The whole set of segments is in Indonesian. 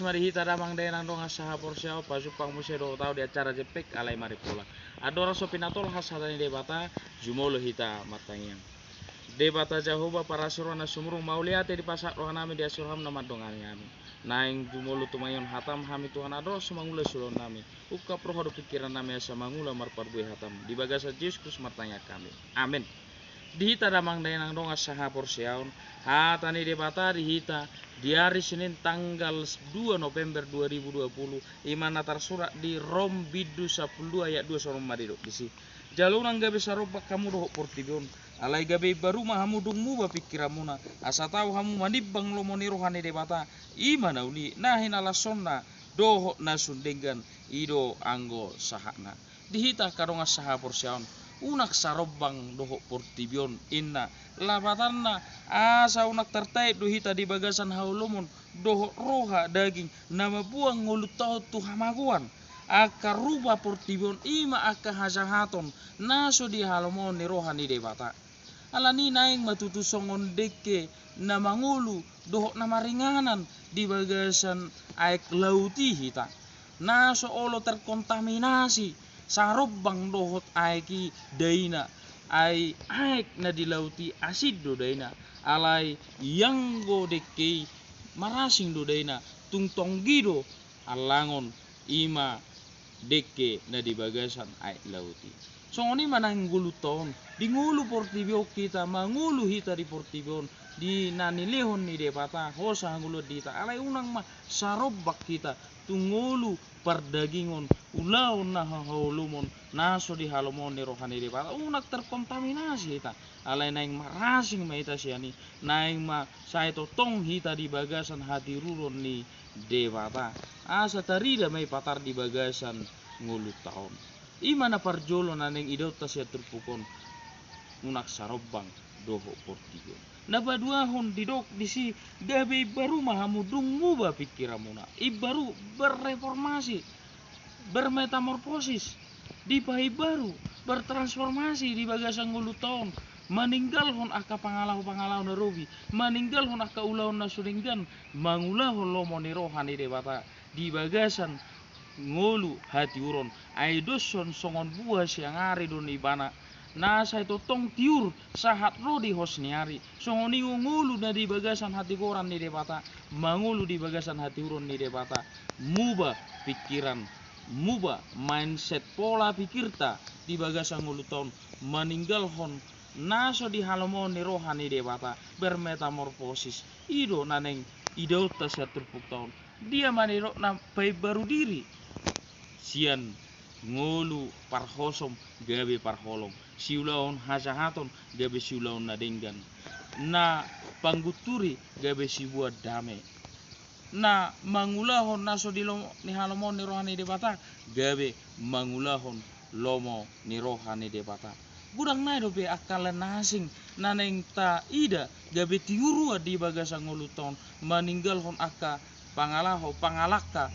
mari hita damang denang dong asaha porsiao pasupang musedo tau di acara jepek alai mari pola. Adora sopinatol hasatani debata jumolo hita matangyang. Debata Jahoba para surana sumurung mauliate di pasar rohanami di asurham nama dongani ami. Naing jumolo tumayon hatam hami Tuhan ador semangula sulon nami. Uka prohodo pikiran nami asa mangula marparbui hatam. Di bagasa Yesus martanya kami. Amin. Dihita damang dayanang dong asaha porsiaun hatani debata dihita di hari Senin tanggal 2 November 2020 imana tersurat di Rom Bidu 12 ayat 2 sorong madidok disi jalurang gabe saroba kamu doh portibion alai gabe baru mahamu dungmu bapikiramuna asa tahu hamu manibang lomoni rohani debata imana uli nahin ala sonna doho nasundengan ido anggo sahakna dihita kadong asaha porsiaun unak sarobang doho portibion inna labatanna asa unak tertait dohita di bagasan haulumon doho roha daging nama buang ngulut tau tuhamaguan aka ruba portibion ima aka hajahaton naso di halomon ni roha ni debata alani naing matutu songon deke nama ngulu doho nama ringanan di bagasan aek lauti hita naso olo terkontaminasi sarobang dohot aeki daina ai aek na dilauti asid do daina alai yang go deke marasing do daina tungtonggido alangon ima deke na di bagasan aek lauti songoni manang gulu ton di ngulu portibio kita mangulu hita di portibion di nani lehon ni depata hosa ngulu dita alai unang ma sarobak kita tungulu perdagingon ulau na haulumon naso di halomon ni rohani depata unak terkontaminasi hita alai naing marasing ma hita siani naing ma saito tong hita di bagasan hati ruron ni depata asa tarida mai patar di bagasan ngulu tahun imana parjolo naneng idot tasya terpukon unak sarobang doho portigo nabadua hon didok disi gabe baru mahamu dungmu ba pikiramuna ibaru berreformasi bermetamorfosis dipahi baru bertransformasi di bagasan ngulu tahun maninggal hon aka pangalau narobi maninggal hon aka ulau nasulinggan mangulah hon lomoni rohani debata di bagasan ngulu hati uron aidoson songon buah siang hari doni bana nasa itu tong tiur sahat rodi hosniari songoni ngulu na di bagasan hati koran ni debata mangulu di bagasan hati uron ni debata muba pikiran muba mindset pola pikirta di bagasan ngulu tahun meninggal hon naso di halomon ni rohani debata bermetamorfosis ido naneng ido tasya terpuk tahun dia maniro na pai baru diri sian ngulu parhosom gabe parholong siulaon hasahaton gabe siulaon na denggan na pangguturi gabe sibuat dame na mangulahon naso di lomo ni halomon ni rohani debata gabe mangulahon lomo ni rohani debata budang nai dobe akalan nasing naneng ta ida gabe tiurua di bagasan nguluton maninggal hon aka pangalaho pangalaka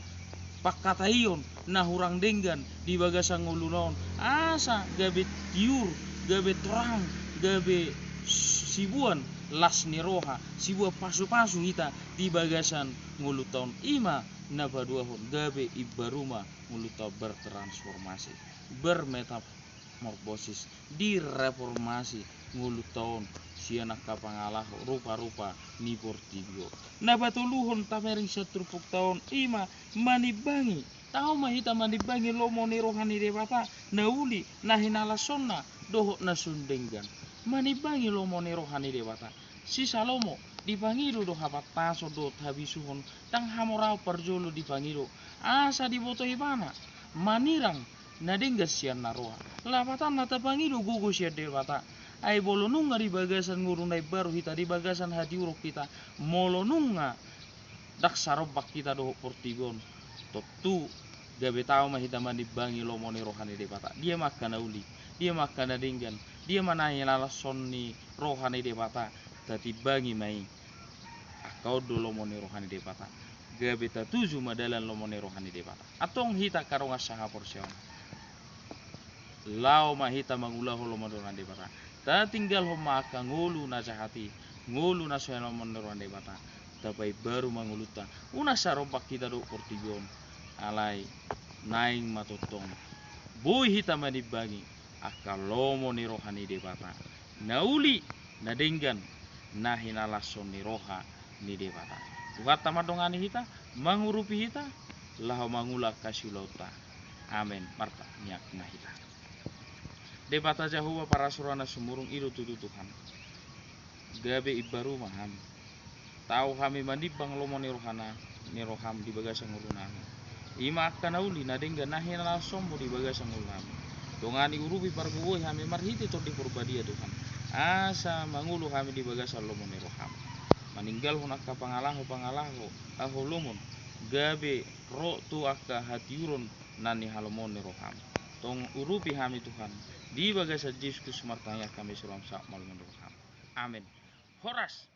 pakataion na hurang denggan di bagasan ngulunon asa gabe tiur gabe terang gabe sibuan las ni roha sibuan pasu-pasu hita di bagasan nguluton ima na baduahon gabe ibaruma nguluton bertransformasi bermetamorfosis direformasi nguluton sianak kapangalaho rupa-rupa ni portibio na batuluhon tamering satrupuk tahun ima manibangi tau mahita manibangi lomo ni rohani debata nauli nahinala sonna doho nasundenggan manibangi lomo ni rohani debata sisa lomo dipangido do habat taso do habisuhon tang hamorau parjolo dipangido asa diboto ibana manirang nadenggas sian naroha lapatan nata pangido gugu sian debata ai bolonunga di bagasan ngurunai baru hita di bagasan hati uruk kita molonunga dak sarobak kita doho portigon totu gabe tau mah hita manibangi lomoni rohani debata dia makan uli dia makan denggan dia manai lalason ni rohani debata tati bangi mai akau do lomoni rohani debata gabe tatuju madalan lomoni rohani debata atong hita karonga saha porsion lao mahita mangulah lomoni rohani debata ta tinggal homa aka ngulu na jahati ngulu na soeno menurun debata tapai baru manguluta una sarompak kita do portigon alai naing matotong boy hita manibagi akalomo ni rohani debata nauli nadenggan nahinalason ni roha ni debata wata madongani hita mangurupi hita lahu mangula kasulauta amen marta nyak hita debata Jahuwa para surana sumurung iru tutu Tuhan gabe ibaru maham tahu kami manibang lomo ni roham di bagasang urunami ima akan nauli nadenggan nahina sombo di bagasang urunami dongani urubi parguoi kami marhiti tor di purbadia Tuhan asa mangulu kami di bagasang lomo ni roham maninggal hunaka pangalahu aho lomon gabe ro tu akka hatiurun nani halomon ni roham tong urupi kami Tuhan di bagasa Yesus martanya kami sulam sak malumon roham amin horas